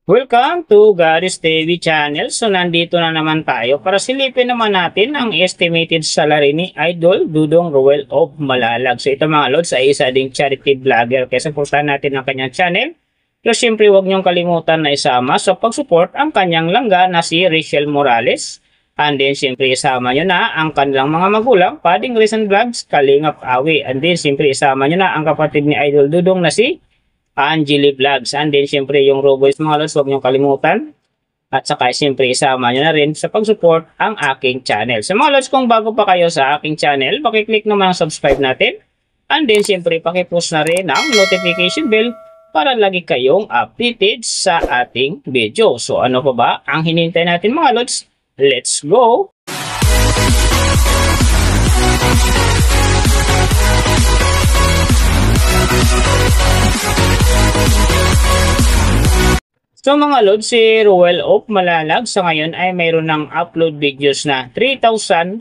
Welcome to Gary's TV channel. So nandito na naman tayo para silipin naman natin ang estimated salary ni Idol Dudong Roel of Malalag. So ito mga lods ay isa ding charity vlogger kaya supportahan natin ang kanyang channel. Pero syempre huwag niyong kalimutan na isama sa pag-support ang kanyang langga na si Rachel Morales. And then syempre isama nyo na ang kanilang mga magulang, Pading Recent Vlogs, Kalingap Awi. And then syempre isama nyo na ang kapatid ni Idol Dudong na si Angeli Vlogs. And then, syempre, yung Roboys mga lods, huwag niyong kalimutan. At saka, syempre, isama nyo na rin sa pag-support ang aking channel. So, mga lods, kung bago pa kayo sa aking channel, pakiclick naman ang subscribe natin. And then, syempre, pakipush na rin ang notification bell para lagi kayong updated sa ating video. So, ano pa ba ang hinintay natin mga lods? Let's go! So mga lods, si Roel of Malalag sa ngayon ay mayroon ng upload videos na 3,017.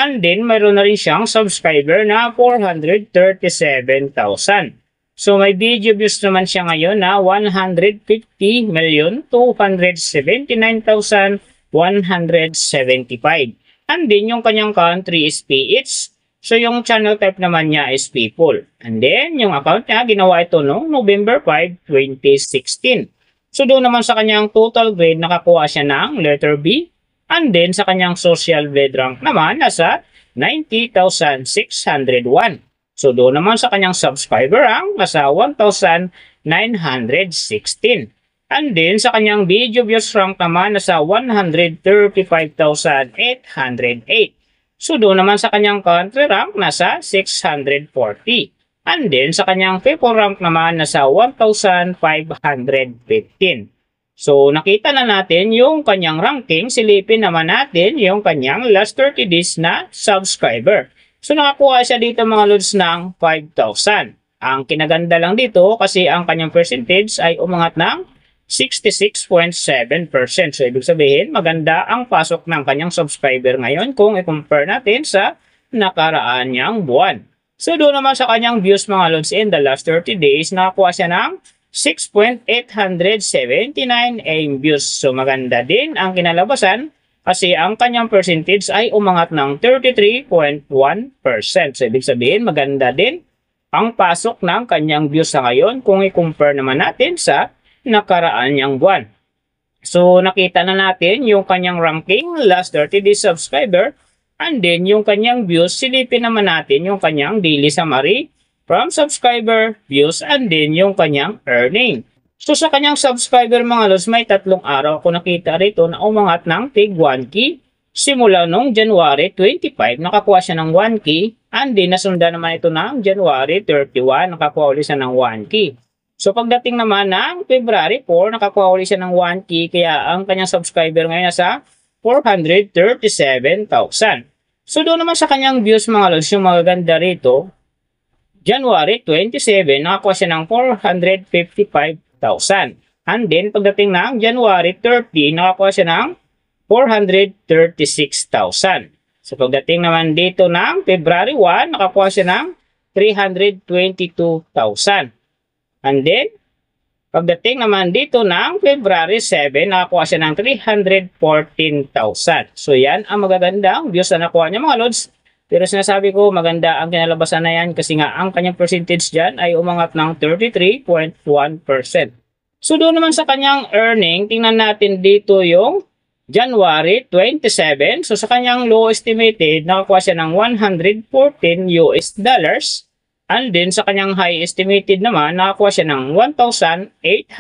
And then mayroon na rin siyang subscriber na 437,000. So may video views naman siya ngayon na 150,279,175. And then yung kanyang country is PH. So, yung channel type naman niya is people. And then, yung account niya, ginawa ito noong November 5, 2016. So, doon naman sa kanyang total grade, nakakuha siya ng letter B. And then, sa kanyang social grade rank naman, nasa 90,601. So, doon naman sa kanyang subscriber rank, nasa 1,916. And then, sa kanyang video views rank naman, nasa 135,808. So, doon naman sa kanyang country rank, nasa 640. And then, sa kanyang people rank naman, nasa 1,515. So, nakita na natin yung kanyang ranking. Silipin naman natin yung kanyang last 30 days na subscriber. So, nakakuha siya dito mga lods ng 5,000. Ang kinaganda lang dito kasi ang kanyang percentage ay umangat ng 66.7%. So, ibig sabihin, maganda ang pasok ng kanyang subscriber ngayon kung i-compare natin sa nakaraan niyang buwan. So, doon naman sa kanyang views mga lods in the last 30 days, nakakuha siya ng 6.879 AM views. So, maganda din ang kinalabasan kasi ang kanyang percentage ay umangat ng 33.1%. So, ibig sabihin, maganda din ang pasok ng kanyang views sa ngayon kung i-compare naman natin sa nakaraan niyang buwan. So, nakita na natin yung kanyang ranking, last 30 days subscriber, and then yung kanyang views, silipin naman natin yung kanyang daily summary from subscriber, views, and then yung kanyang earning. So, sa kanyang subscriber mga lods, may 3 araw ako nakita rito na umangat ng tig 1K. Simula nung January 25, nakakuha siya ng 1K, and then nasundan naman ito ng January 31, nakakuha ulit siya ng 1K. So, pagdating naman ng February 4, nakakuha ulit siya ng 1K, kaya ang kanyang subscriber ngayon nasa 437,000. So, doon naman sa kanyang views mga lods, yung magaganda rito, January 27, nakakuha siya ng 455,000. And then, pagdating ng January 30, nakakuha siya ng 436,000. So, pagdating naman dito ng February 1, nakakuha siya ng 322,000. And then, pagdating naman dito ng February 7, nakakuha siya ng 314,000. So, yan ang magagandang views na nakuha niya mga lods. Pero sinasabi ko, maganda ang kinalabasan na yan kasi nga ang kanyang percentage dyan ay umangat ng 33.1%. So, doon naman sa kanyang earning, tingnan natin dito yung January 27. So, sa kanyang low estimated, nakakuha siya ng $114. And then, sa kanyang high estimated naman, nakakuha siya ng $1,800.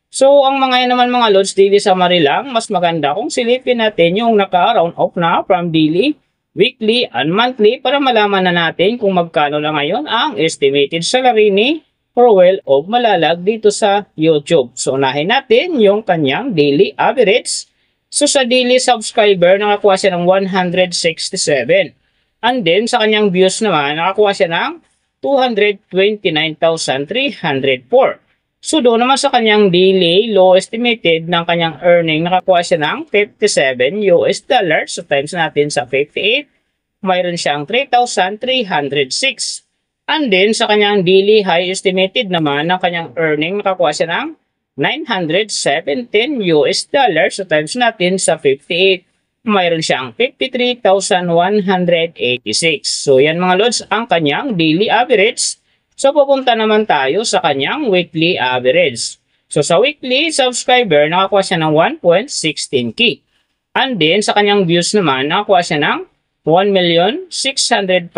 So, ang mga yan naman mga lods, daily summary lang, mas maganda kung silipin natin yung naka-round off na from daily, weekly, and monthly para malaman na natin kung magkano na ngayon ang estimated salary ni Roel of Malalag dito sa YouTube. So, unahin natin yung kanyang daily average. So, sa daily subscriber, nakakuha siya ng 167. And then, sa kanyang views naman, nakakuha siya ng 229,304. So, doon naman sa kanyang daily, low estimated ng kanyang earning, nakakuha siya ng $57. So, times natin sa 58, mayroon siyang 3,306. And then sa kanyang daily high estimated naman ng kanyang earning, nakakuha siya ng $917 US. So times natin sa 58, mayroon siyang 53,186. So yan mga lods ang kanyang daily average. So pupunta naman tayo sa kanyang weekly average. So sa weekly subscriber, nakakuha siya ng 1.16k. And then sa kanyang views naman, nakakuha siya ng 1,605,128.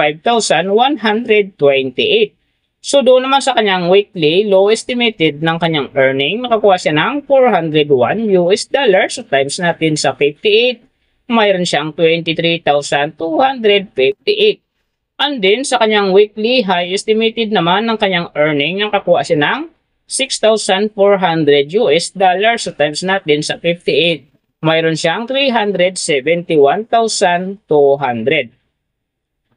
So doon naman sa kanyang weekly, low estimated ng kanyang earning, nakakuha siya ng $401 US. So times natin sa 58, mayroon siyang 23,258. And then sa kanyang weekly high estimated naman ng kanyang earning, nakakuha siya ng $6,400 US. So times natin sa 58, mayroon siyang 371,200.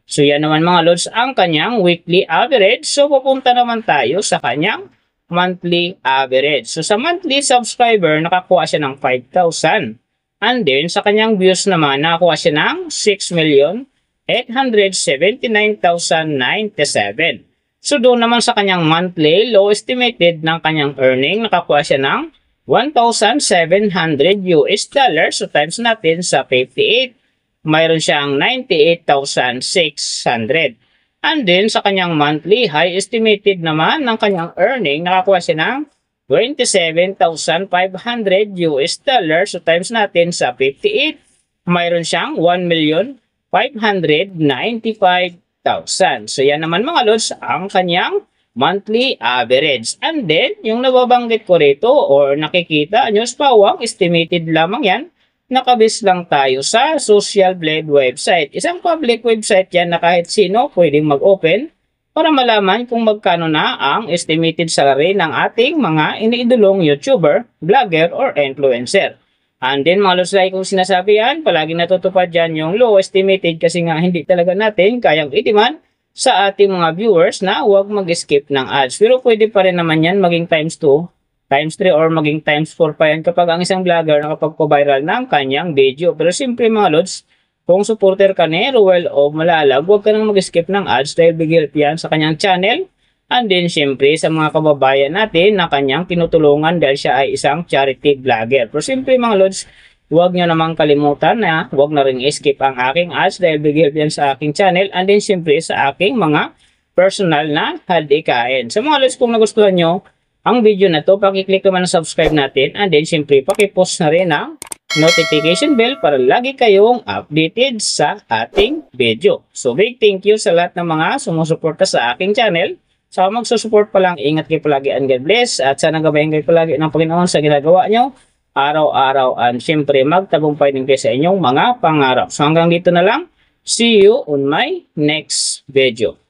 So yan naman mga lods ang kanyang weekly average. So pupunta naman tayo sa kanyang monthly average. So sa monthly subscriber, nakakuha siya ng 5,000. And then sa kanyang views naman, nakakuha siya ng 6,879,097. So doon naman sa kanyang monthly, low estimated ng kanyang earning, nakakuha siya ng $1,700 US. So times natin sa 58, mayroon siyang 98,600. And then sa kanyang monthly high estimated naman ng kanyang earning, nakakuha siya ng $27,500 US. So times natin sa 58, mayroon siyang 1,595,000. So yan naman mga lods ang kanyang monthly average. And then yung nababanggit ko rito or nakikita nyo sa pawang, estimated lamang yan. Nakabis lang tayo sa Social Blade website. Isang public website yan na kahit sino pwedeng mag-open para malaman kung magkano na ang estimated salary ng ating mga iniidolong YouTuber, vlogger, or influencer. And then mga lods, like kung sinasabi yan, palaging natutupad dyan yung low estimated kasi nga hindi talaga natin kayang itiman sa ating mga viewers na huwag mag-skip ng ads. Pero pwede pa rin naman yan maging times 2, times 3 or maging times 4 pa yan kapag ang isang vlogger nakapagpa-viral ng kanyang video. Pero siyempre mga lods, kung supporter ka ni Ruel o Malalag, huwag ka nang mag-skip ng ads dahil big help yan sa kanyang channel. And then siyempre sa mga kababayan natin na kanyang tinutulungan dahil siya ay isang charity vlogger. Pero siyempre mga lods, huwag nyo namang kalimutan na huwag na rin skip ang aking ads dahil big help yan sa aking channel. And then siyempre sa aking mga personal na hadikain. Sa mga lods, kung nagustuhan nyo ang video na to, pakiclick naman ang subscribe natin and then syempre pakipost na rin ang notification bell para lagi kayong updated sa ating video. So big thank you sa lahat ng mga sumusuporta sa aking channel. Sa magsusupport pa lang, ingat kayo palagi and God bless at sana gabayan kayo palagi ng Panginoon sa ginagawa nyo araw-araw and syempre magtagumpay din kayo sa inyong mga pangarap. So hanggang dito na lang. See you on my next video.